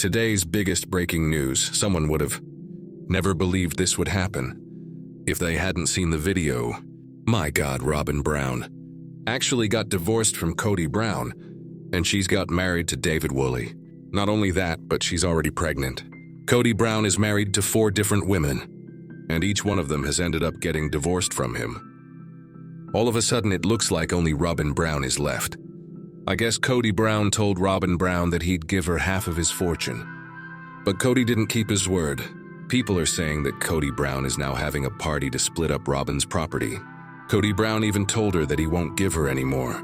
Today's biggest breaking news. Someone would have never believed this would happen if they hadn't seen the video. My God, Robyn Brown actually got divorced from Kody Brown, and she's got married to David Woolley. Not only that, but she's already pregnant. Kody Brown is married to 4 different women, and each one of them has ended up getting divorced from him. All of a sudden, it looks like only Robyn Brown is left. I guess Kody Brown told Robyn Brown that he'd give her half of his fortune. But Kody didn't keep his word. People are saying that Kody Brown is now having a party to split up Robyn's property. Kody Brown even told her that he won't give her any more.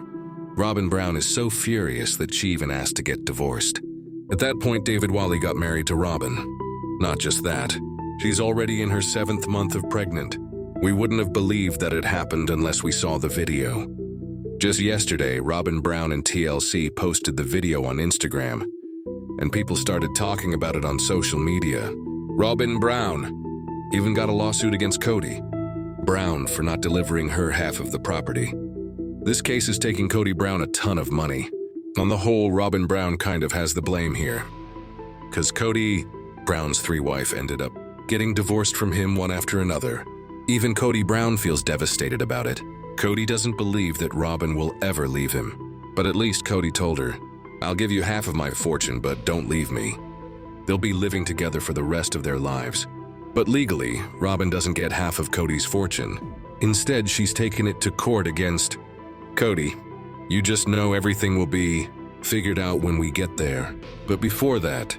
Robyn Brown is so furious that she even asked to get divorced. At that point, David Woolley got married to Robyn. Not just that, she's already in her 7th month of pregnant. We wouldn't have believed that it happened unless we saw the video. Just yesterday, Robyn Brown and TLC posted the video on Instagram, and people started talking about it on social media. Robyn Brown even got a lawsuit against Kody Brown for not delivering her half of the property. This case is taking Kody Brown a ton of money. On the whole, Robyn Brown kind of has the blame here, because Kody Brown's 3 wives ended up getting divorced from him one after another. Even Kody Brown feels devastated about it. Kody doesn't believe that Robyn will ever leave him, but at least Kody told her, "I'll give you half of my fortune, but don't leave me." They'll be living together for the rest of their lives. But legally, Robyn doesn't get half of Kody's fortune. Instead, she's taken it to court against Kody. You just know everything will be figured out when we get there. But before that,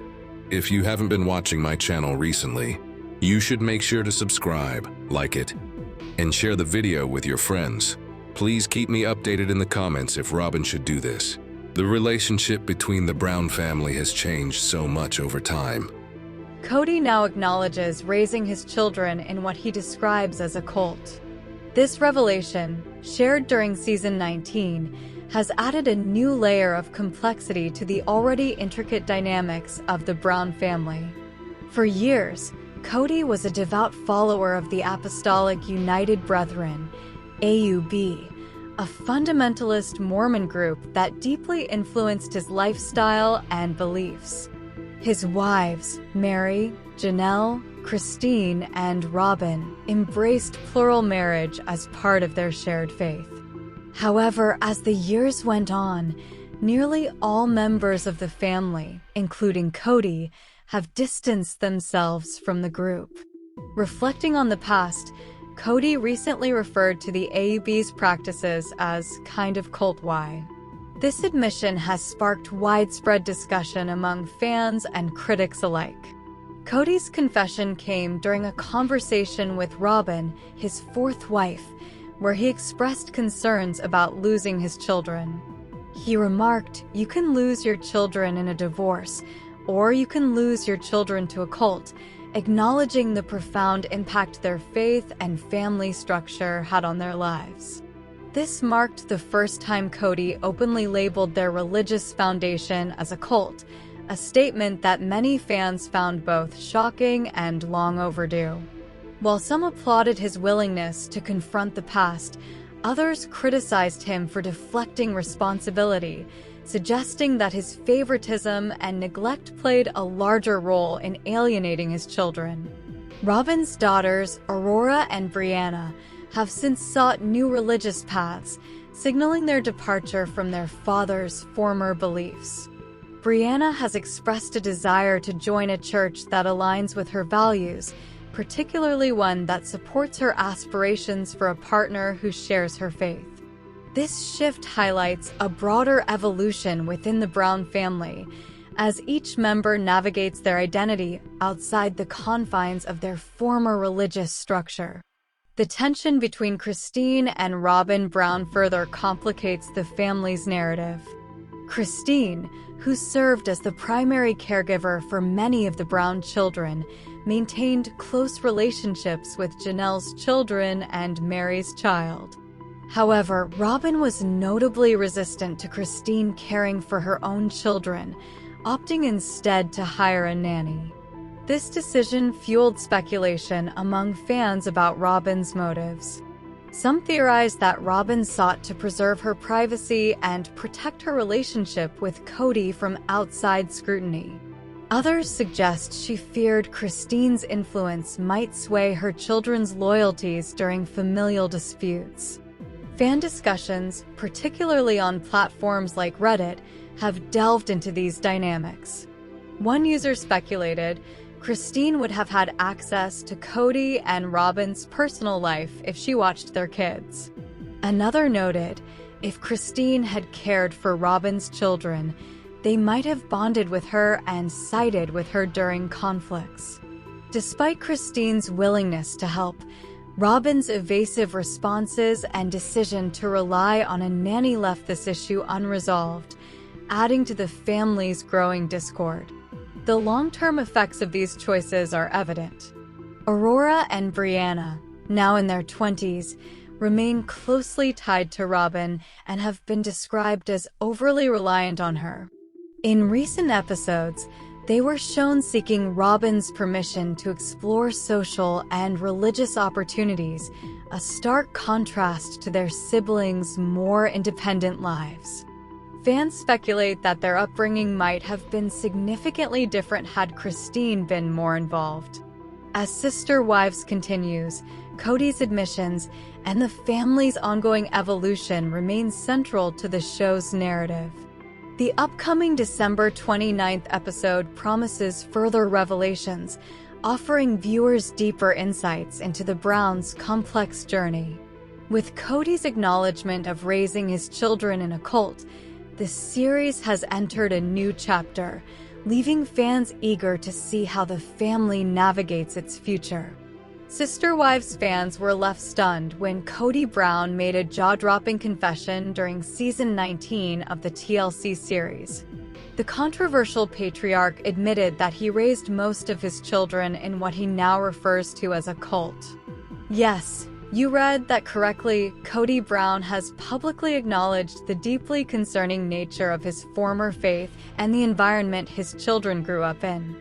if you haven't been watching my channel recently, you should make sure to subscribe, like it, and share the video with your friends. Please keep me updated in the comments if Robyn should do this. The relationship between the Brown family has changed so much over time. Kody now acknowledges raising his children in what he describes as a cult. This revelation, shared during season 19, has added a new layer of complexity to the already intricate dynamics of the Brown family. For years, Kody was a devout follower of the Apostolic United Brethren, AUB, a fundamentalist Mormon group that deeply influenced his lifestyle and beliefs. His wives, Mary, Janelle, Christine, and Robyn, embraced plural marriage as part of their shared faith. However, as the years went on, nearly all members of the family, including Kody, have distanced themselves from the group. Reflecting on the past, Kody recently referred to the AUB's practices as kind of cult-y. This admission has sparked widespread discussion among fans and critics alike. Kody's confession came during a conversation with Robyn, his 4th wife, where he expressed concerns about losing his children. He remarked, "You can lose your children in a divorce, or you can lose your children to a cult," acknowledging the profound impact their faith and family structure had on their lives. This marked the first time Kody openly labeled their religious foundation as a cult, a statement that many fans found both shocking and long overdue. While some applauded his willingness to confront the past, others criticized him for deflecting responsibility, suggesting that his favoritism and neglect played a larger role in alienating his children. Robyn's daughters, Aurora and Brianna, have since sought new religious paths, signaling their departure from their father's former beliefs. Brianna has expressed a desire to join a church that aligns with her values, particularly one that supports her aspirations for a partner who shares her faith. This shift highlights a broader evolution within the Brown family, as each member navigates their identity outside the confines of their former religious structure. The tension between Christine and Robyn Brown further complicates the family's narrative. Christine, who served as the primary caregiver for many of the Brown children, maintained close relationships with Janelle's children and Mary's child. However, Robyn was notably resistant to Christine caring for her own children, opting instead to hire a nanny. This decision fueled speculation among fans about Robyn's motives. Some theorize that Robyn sought to preserve her privacy and protect her relationship with Kody from outside scrutiny. Others suggest she feared Christine's influence might sway her children's loyalties during familial disputes. Fan discussions, particularly on platforms like Reddit, have delved into these dynamics. One user speculated Christine would have had access to Cody and Robyn's personal life if she watched their kids. Another noted, if Christine had cared for Robyn's children, they might have bonded with her and sided with her during conflicts. Despite Christine's willingness to help, Robyn's evasive responses and decision to rely on a nanny left this issue unresolved, adding to the family's growing discord. The long-term effects of these choices are evident. Aurora and Brianna, now in their 20s, remain closely tied to Robyn and have been described as overly reliant on her. In recent episodes, they were shown seeking Robyn's permission to explore social and religious opportunities, a stark contrast to their siblings' more independent lives. Fans speculate that their upbringing might have been significantly different had Christine been more involved. As Sister Wives continues, Cody's admissions and the family's ongoing evolution remain central to the show's narrative. The upcoming December 29th episode promises further revelations, offering viewers deeper insights into the Browns' complex journey. With Cody's acknowledgement of raising his children in a cult, the series has entered a new chapter, leaving fans eager to see how the family navigates its future. Sister Wives fans were left stunned when Kody Brown made a jaw-dropping confession during Season 19 of the TLC series. The controversial patriarch admitted that he raised most of his children in what he now refers to as a cult. Yes, you read that correctly. Kody Brown has publicly acknowledged the deeply concerning nature of his former faith and the environment his children grew up in.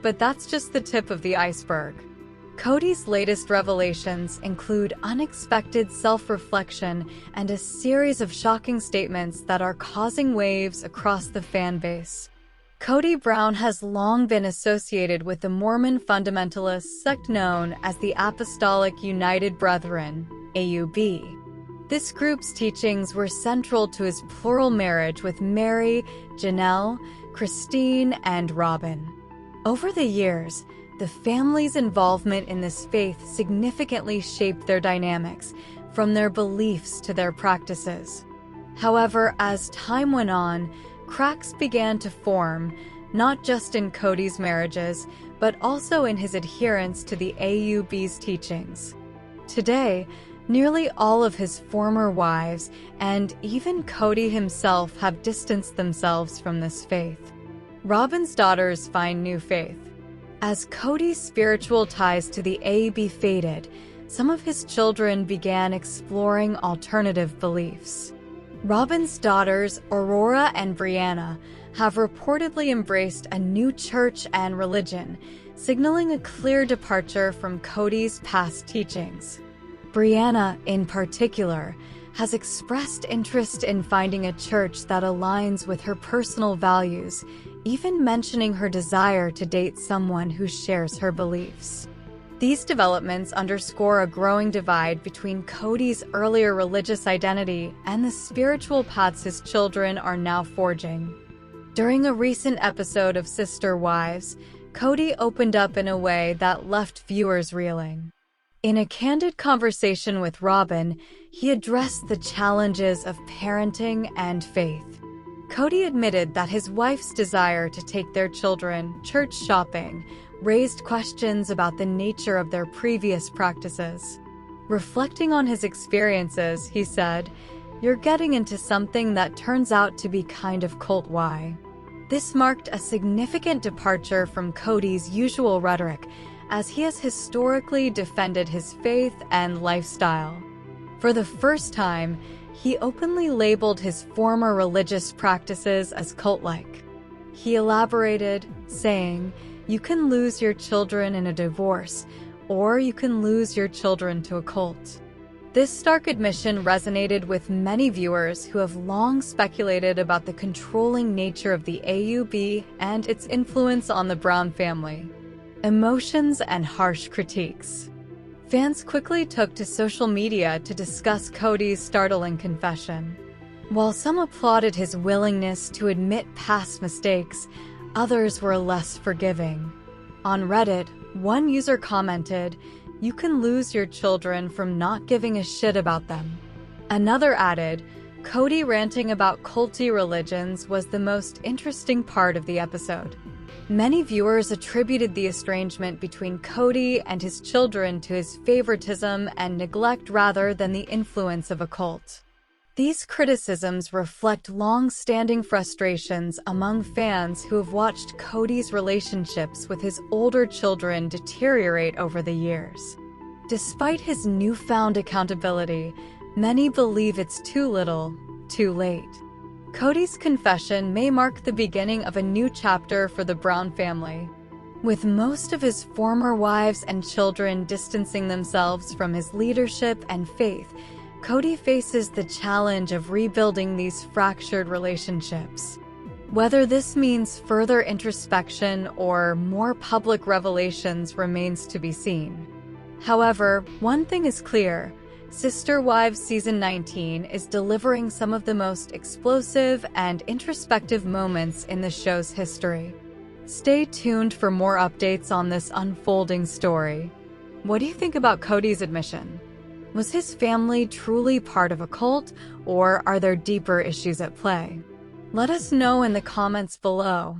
But that's just the tip of the iceberg. Cody's latest revelations include unexpected self-reflection and a series of shocking statements that are causing waves across the fan base. Kody Brown has long been associated with the Mormon fundamentalist sect known as the Apostolic United Brethren, AUB. This group's teachings were central to his plural marriage with Mary, Janelle, Christine, and Robyn. Over the years, the family's involvement in this faith significantly shaped their dynamics, from their beliefs to their practices. However, as time went on, cracks began to form, not just in Cody's marriages, but also in his adherence to the AUB's teachings. Today, nearly all of his former wives, and even Cody himself, have distanced themselves from this faith. Robyn's daughters find new faith. As Cody's spiritual ties to the AUB faded, some of his children began exploring alternative beliefs. Robyn's daughters, Aurora and Brianna, have reportedly embraced a new church and religion, signaling a clear departure from Cody's past teachings. Brianna, in particular, has expressed interest in finding a church that aligns with her personal values, even mentioning her desire to date someone who shares her beliefs. These developments underscore a growing divide between Cody's earlier religious identity and the spiritual paths his children are now forging. During a recent episode of Sister Wives, Cody opened up in a way that left viewers reeling. In a candid conversation with Robyn, he addressed the challenges of parenting and faith. Cody admitted that his wife's desire to take their children church shopping raised questions about the nature of their previous practices. Reflecting on his experiences, he said, "You're getting into something that turns out to be kind of cult-y." This marked a significant departure from Cody's usual rhetoric, as he has historically defended his faith and lifestyle. For the first time, he openly labeled his former religious practices as cult-like. He elaborated, saying, "You can lose your children in a divorce, or you can lose your children to a cult." This stark admission resonated with many viewers who have long speculated about the controlling nature of the AUB and its influence on the Brown family. Emotions and harsh critiques. Fans quickly took to social media to discuss Kody's startling confession. While some applauded his willingness to admit past mistakes, others were less forgiving. On Reddit, one user commented, "You can lose your children from not giving a shit about them." Another added, "Kody ranting about culty religions was the most interesting part of the episode." Many viewers attributed the estrangement between Kody and his children to his favoritism and neglect rather than the influence of a cult. These criticisms reflect long-standing frustrations among fans who have watched Kody's relationships with his older children deteriorate over the years. Despite his newfound accountability, many believe it's too little, too late. Kody's confession may mark the beginning of a new chapter for the Brown family. With most of his former wives and children distancing themselves from his leadership and faith, Kody faces the challenge of rebuilding these fractured relationships. Whether this means further introspection or more public revelations remains to be seen. However, one thing is clear: Sister Wives Season 19 is delivering some of the most explosive and introspective moments in the show's history. Stay tuned for more updates on this unfolding story. What do you think about Kody's admission? Was his family truly part of a cult, or are there deeper issues at play? Let us know in the comments below.